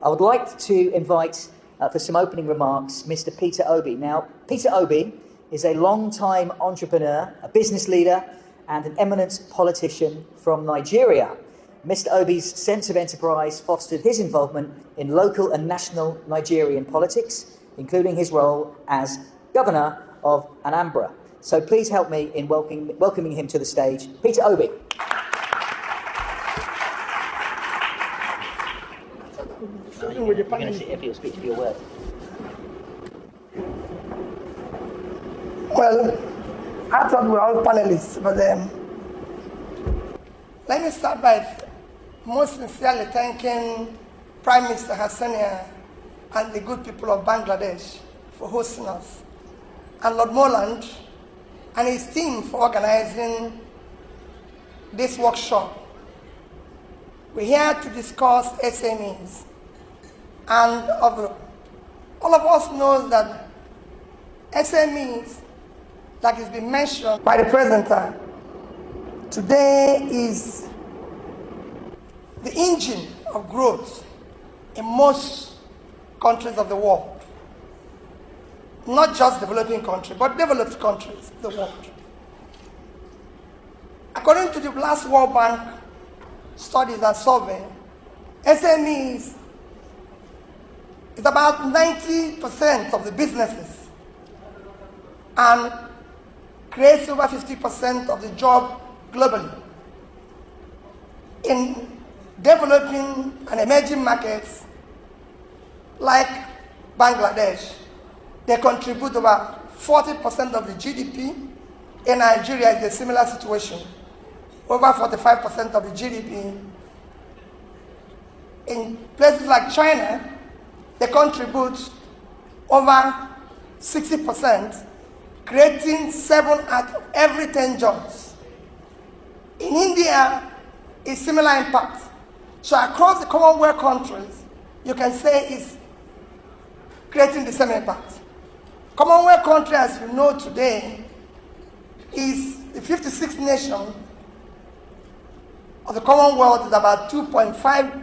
I would like to invite for some opening remarks Mr. Peter Obi. Now, Peter Obi is a long-time entrepreneur, a business leader, and an eminent politician from Nigeria. Mr. Obi's sense of enterprise fostered his involvement in local and national Nigerian politics, including his role as governor of Anambra. So please help me in welcoming him to the stage. Peter Obi. You're going to see if you'll speak to your word. Well, I thought we were all panelists, but let me start by most sincerely thanking Prime Minister Hassania and the good people of Bangladesh for hosting us, and Lord Moreland and his team for organizing this workshop. We're here to discuss SMEs. And all of us know that SMEs, like it's been mentioned by the presenter, today is the engine of growth in most countries of the world. Not just developing countries, but developed countries of the world. According to the last World Bank studies and survey, SMEs is about 90% of the businesses and creates over 50% of the job globally. In developing and emerging markets like Bangladesh, they contribute about 40% of the GDP. In Nigeria, it's a similar situation, over 45% of the GDP. In places like China, they contribute over 60%, creating 7 out of every 10 jobs. In India, it's similar impact. So across the Commonwealth countries, you can say it's creating the same impact. Commonwealth country, as you know today, is the 56th nation of the Commonwealth, is about 2.5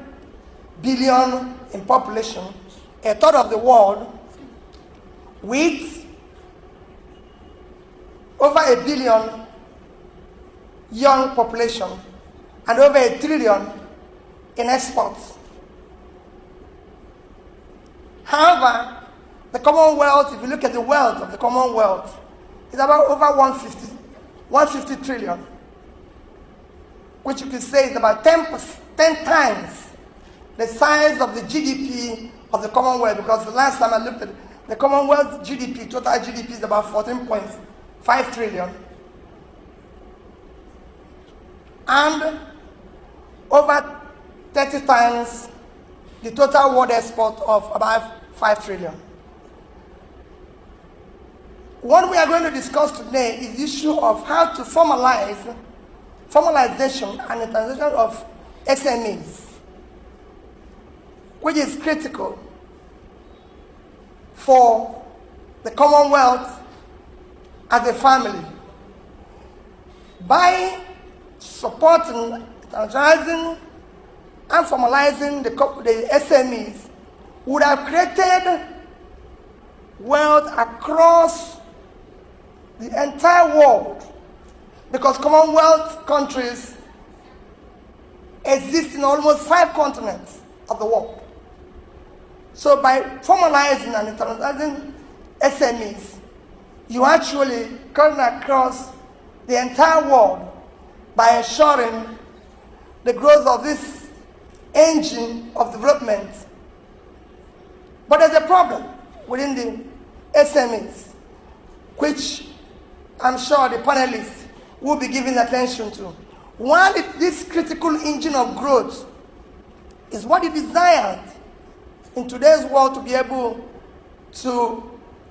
billion in population, a third of the world, with over 1 billion young population and over 1 trillion in exports. However, the Commonwealth, if you look at the wealth of the Commonwealth, is about over 150 trillion, which you could say is about 10 times the size of the GDP of the Commonwealth, because the last time I looked at it, the Commonwealth GDP, total GDP is about 14.5 trillion. And over 30 times the total world export of about 5 trillion. What we are going to discuss today is the issue of how to formalization and internationalization of SMEs, which is critical for the Commonwealth as a family. By supporting, internationalizing, and formalizing the SMEs, would have created wealth across the entire world, because Commonwealth countries exist in almost 5 continents of the world. So by formalizing and internationalizing SMEs, you actually come across the entire world by ensuring the growth of this engine of development. But there's a problem within the SMEs, which I'm sure the panelists will be giving attention to. One, this critical engine of growth is what is desired in today's world to be able to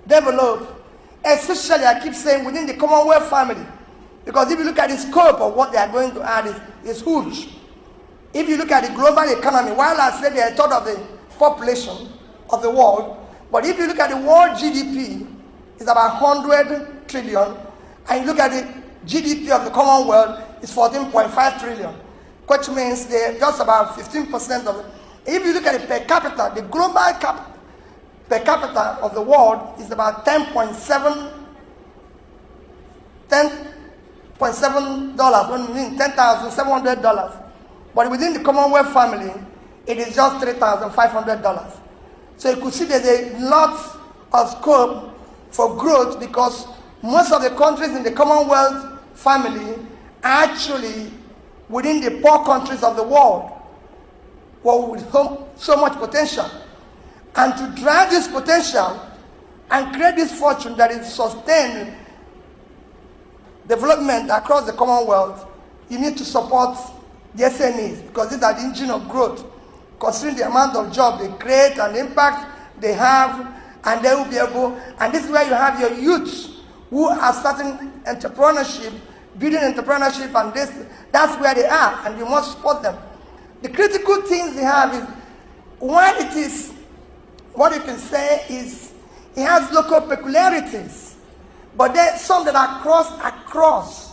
develop, especially, I keep saying, within the Commonwealth family. Because if you look at the scope of what they are going to add, is huge. If you look at the global economy, while I said they are a third of the population of the world, but if you look at the world GDP, it's about 100 trillion, and you look at the GDP of the Commonwealth, it's 14.5 trillion, which means they're just about 15% If you look at it per capita, the global per capita of the world is about $10.7, when we mean $10,700. But within the Commonwealth family, it is just $3,500. So you could see there's a lot of scope for growth, because most of the countries in the Commonwealth family are actually within the poor countries of the world, with so much potential. And to drive this potential and create this fortune that is sustained development across the Commonwealth, you need to support the SMEs, because these are the engine of growth, considering the amount of jobs they create and the impact they have, and they will be able, and this is where you have your youths who are starting entrepreneurship, building entrepreneurship, and that's where they are, and you must support them. The critical things they have is, while it is, what you can say is, it has local peculiarities, but there's some that are across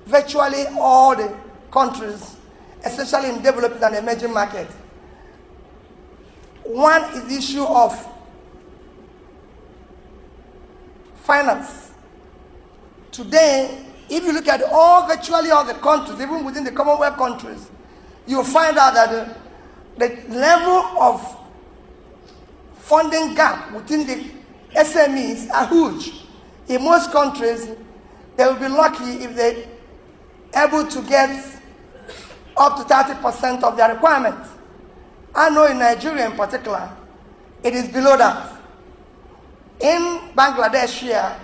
virtually all the countries, especially in developing and emerging markets. One is the issue of finance. Today, if you look at virtually all the countries, even within the Commonwealth countries, you'll find out that the level of funding gap within the SMEs are huge. In most countries, they will be lucky if they're able to get up to 30% of their requirements. I know in Nigeria in particular, it is below that. In Bangladesh here,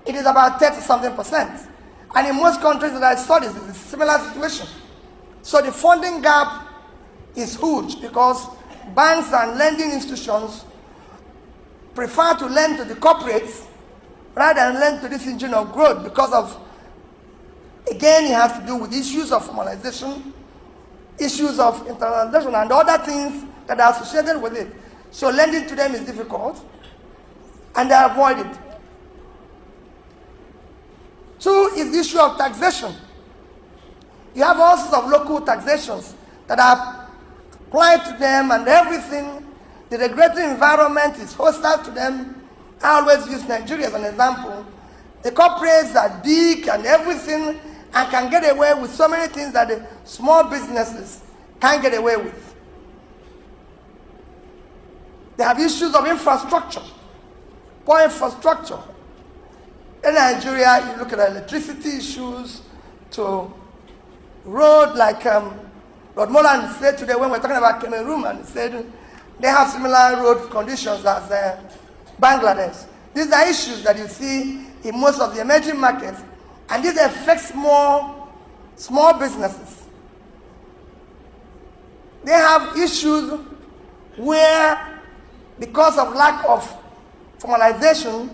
it is about 30-something%. And in most countries that I studied, it's a similar situation. So the funding gap is huge, because banks and lending institutions prefer to lend to the corporates rather than lend to this engine of growth, because of, again, it has to do with issues of formalization, issues of internationalization, and other things that are associated with it. So lending to them is difficult, and they avoid it. Two is the issue of taxation. You have all sorts of local taxations that are applied to them, and everything. The regulatory environment is hostile to them. I always use Nigeria as an example. The corporates are big and everything, and can get away with so many things that the small businesses can't get away with. They have issues of infrastructure, poor infrastructure. In Nigeria, you look at electricity issues, to road, like Lord Molan said today when we're talking about Cameroon, and he said they have similar road conditions as Bangladesh. These are issues that you see in most of the emerging markets, and this affects more small businesses. They have issues where, because of lack of formalization,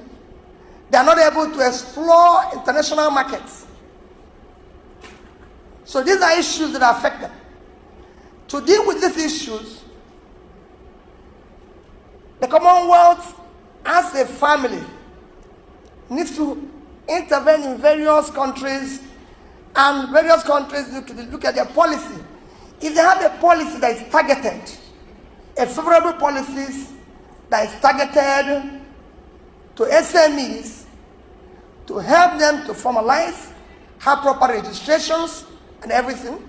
they are not able to explore international markets. So these are issues that affect them. To deal with these issues, the Commonwealth, as a family, needs to intervene in various countries, and various countries look at their policy. If they have a policy that is targeted, a favorable policy that is targeted to SMEs, to help them to formalize, have proper registrations and everything,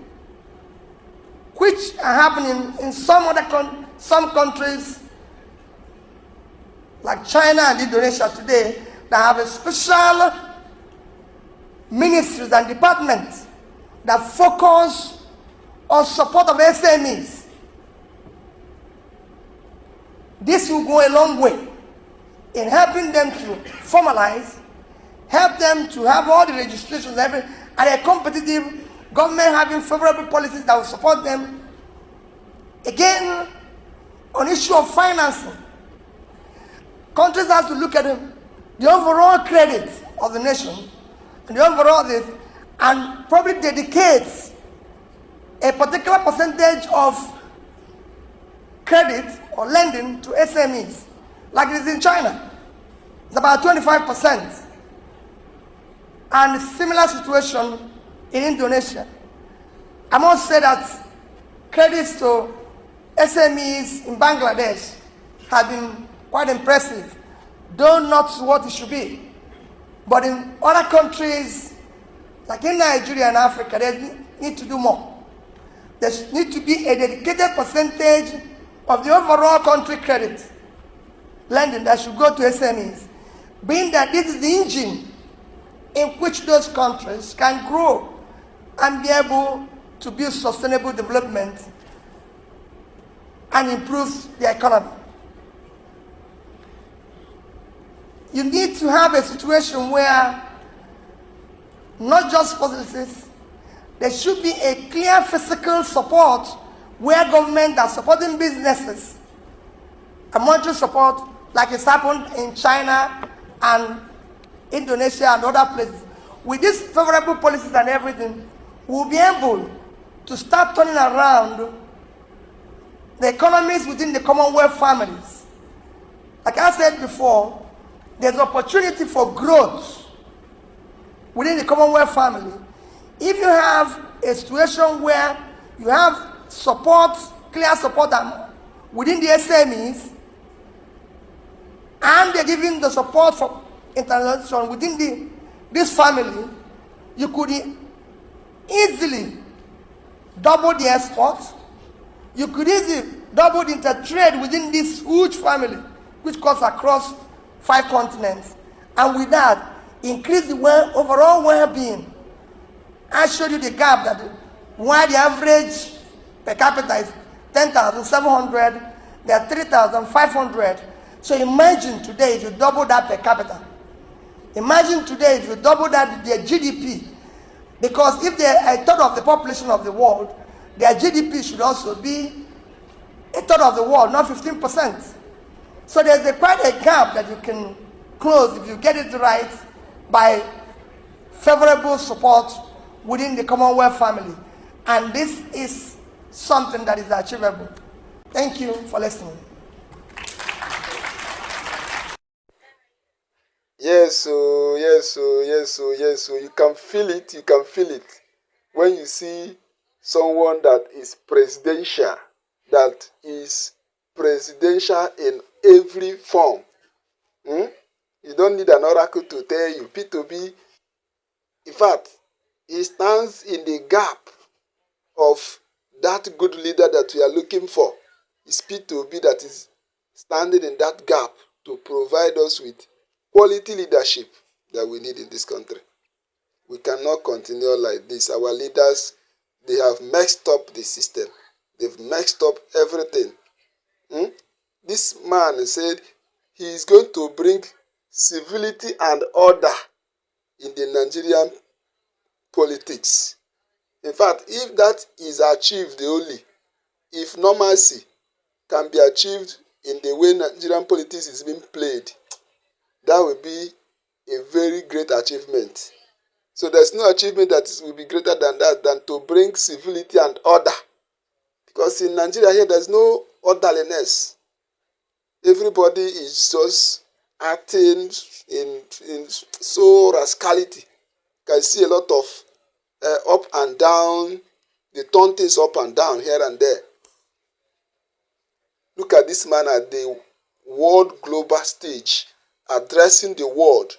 which are happening in some countries, like China and Indonesia today, that have a special ministries and departments that focus on support of SMEs. This will go a long way in helping them to formalize, help them to have all the registrations, and a competitive government having favorable policies that will support them. Again, on issue of financing, countries have to look at the overall credit of the nation, and the overall this, and probably dedicates a particular percentage of credit or lending to SMEs, like it is in China. It's about 25%. And a similar situation in Indonesia. I must say that credits to SMEs in Bangladesh have been quite impressive, though not what it should be. But in other countries, like in Nigeria and Africa, they need to do more. There needs to be a dedicated percentage of the overall country credit lending that should go to SMEs, being that this is the engine in which those countries can grow and be able to build sustainable development and improve the economy. You need to have a situation where not just policies, there should be a clear physical support where government are supporting businesses and monetary support, like it's happened in China and Indonesia and other places. With these favorable policies and everything, we'll be able to start turning around the economies within the Commonwealth families. Like I said before, there's opportunity for growth within the Commonwealth family. If you have a situation where you have support, clear support within the SMEs, and they're giving the support for international within this family, you could easily double the exports. You could easily double the intertrade within this huge family, which cuts across 5 continents. And with that, increase the overall well-being. I showed you the gap that while the average per capita is 10,700, they are 3,500. So imagine today if you double that per capita. Imagine today if you double that their GDP. Because if they are a third of the population of the world, their GDP should also be a third of the world, not 15%. So there's quite a gap that you can close if you get it right by favorable support within the Commonwealth family. And this is something that is achievable. Thank you for listening. Yes, oh, yes, oh, yes, oh, yes, oh. You can feel it, you can feel it. When you see someone that is presidential in every form. You don't need an oracle to tell you. P2B, in fact, he stands in the gap of that good leader that we are looking for. It's P2B that is standing in that gap to provide us with quality leadership that we need in this country. We cannot continue like this. Our leaders, they have messed up the system. They've messed up everything. This man said he is going to bring civility and order in the Nigerian politics. In fact, if that is achieved only, if normalcy can be achieved in the way Nigerian politics is being played, that will be a very great achievement. So there's no achievement that will be greater than that, than to bring civility and order. Because in Nigeria here, there's no orderliness. Everybody is just acting in so rascality. You can see a lot of up and down. They turn things up and down here and there. Look at this man at the world global stage, addressing the world.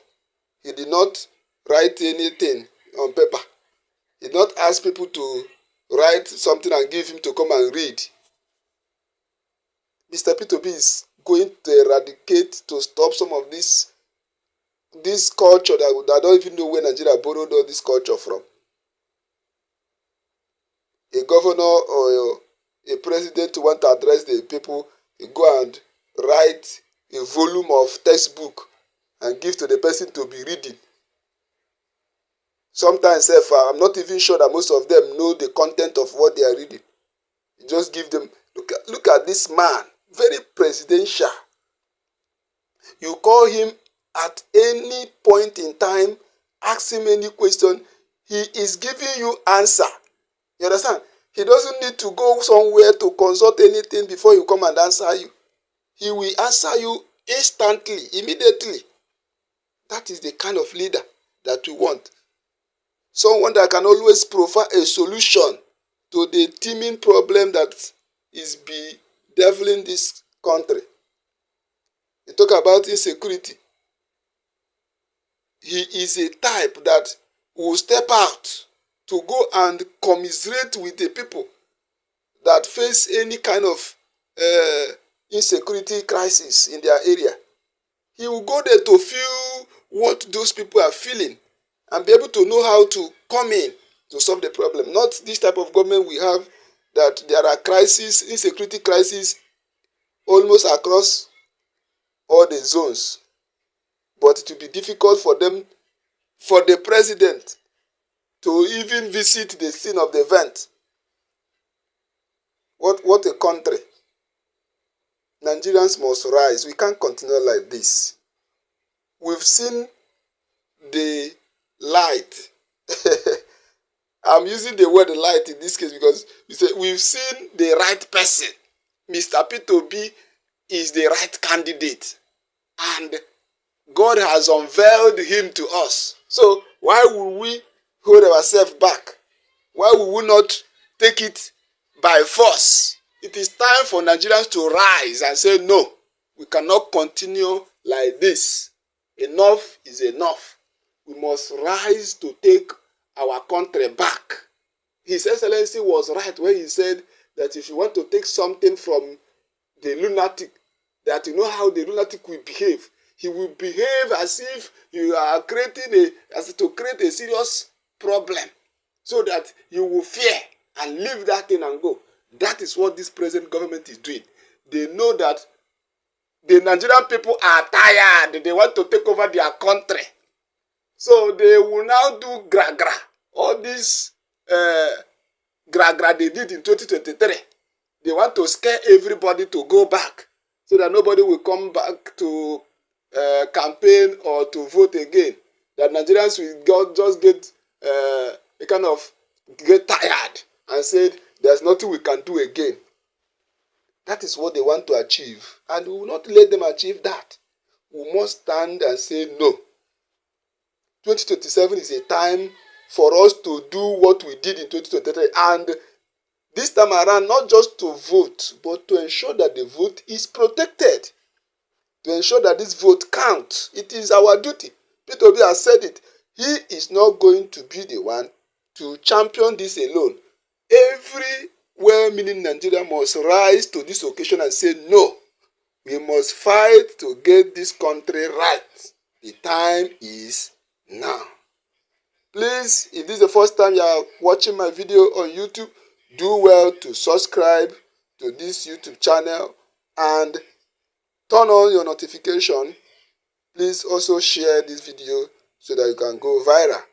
He did not write anything on paper. He did not ask people to write something and give him to come and read. Mr. P2B is going to eradicate, to stop some of this culture that I don't even know where Nigeria borrowed all this culture from. A governor or a president who want to address the people, you go and write a volume of textbook and give to the person to be reading. Sometimes I'm not even sure that most of them know the content of what they are reading. You just give them, look at this man, very presidential. You call him at any point in time, ask him any question, he is giving you answer. You understand? He doesn't need to go somewhere to consult anything before you come and answer you. He will answer you instantly, immediately. That is the kind of leader that we want. Someone that can always provide a solution to the teeming problem that is bedeviling this country. You talk about insecurity. He is a type that will step out to go and commiserate with the people that face any kind of insecurity crisis in their area. He will go there to feel what those people are feeling and be able to know how to come in to solve the problem. Not this type of government we have, that there are crises, insecurity crises almost across all the zones. But it will be difficult for them, for the president, to even visit the scene of the event. What a country. Nigerians must rise. We can't continue like this. We've seen the light. I'm using the word light in this case because we've seen the right person. Mr. Peter Obi is the right candidate. And God has unveiled him to us. So why would we hold ourselves back? Why would we not take it by force? It is time for Nigerians to rise and say, no, we cannot continue like this. Enough is enough. We must rise to take our country back. His Excellency was right when he said that if you want to take something from the lunatic, that you know how the lunatic will behave. He will behave as if you are creating to create a serious problem, so that you will fear and leave that thing and go. That is what this present government is doing. They know that the Nigerian people are tired. They want to take over their country. So they will now do gra-gra. All this gra-gra they did in 2023. They want to scare everybody to go back, so that nobody will come back to campaign or to vote again. That Nigerians will just get get tired and said, there's nothing we can do again. That is what they want to achieve. And we will not let them achieve that. We must stand and say no. 2027 is a time for us to do what we did in 2023. And this time around, not just to vote, but to ensure that the vote is protected. To ensure that this vote counts. It is our duty. Peter Obi has said it. He is not going to be the one to champion this alone. Every well-meaning Nigerian must rise to this occasion and say, no, we must fight to get this country right. The time is now. Please, if this is the first time you are watching my video on YouTube, do well to subscribe to this YouTube channel and turn on your notification. Please also share this video so that you can go viral.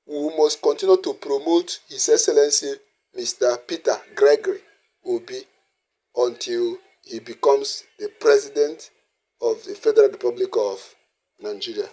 We must continue to promote His Excellency Mr. Peter Gregory Obi until he becomes the President of the Federal Republic of Nigeria.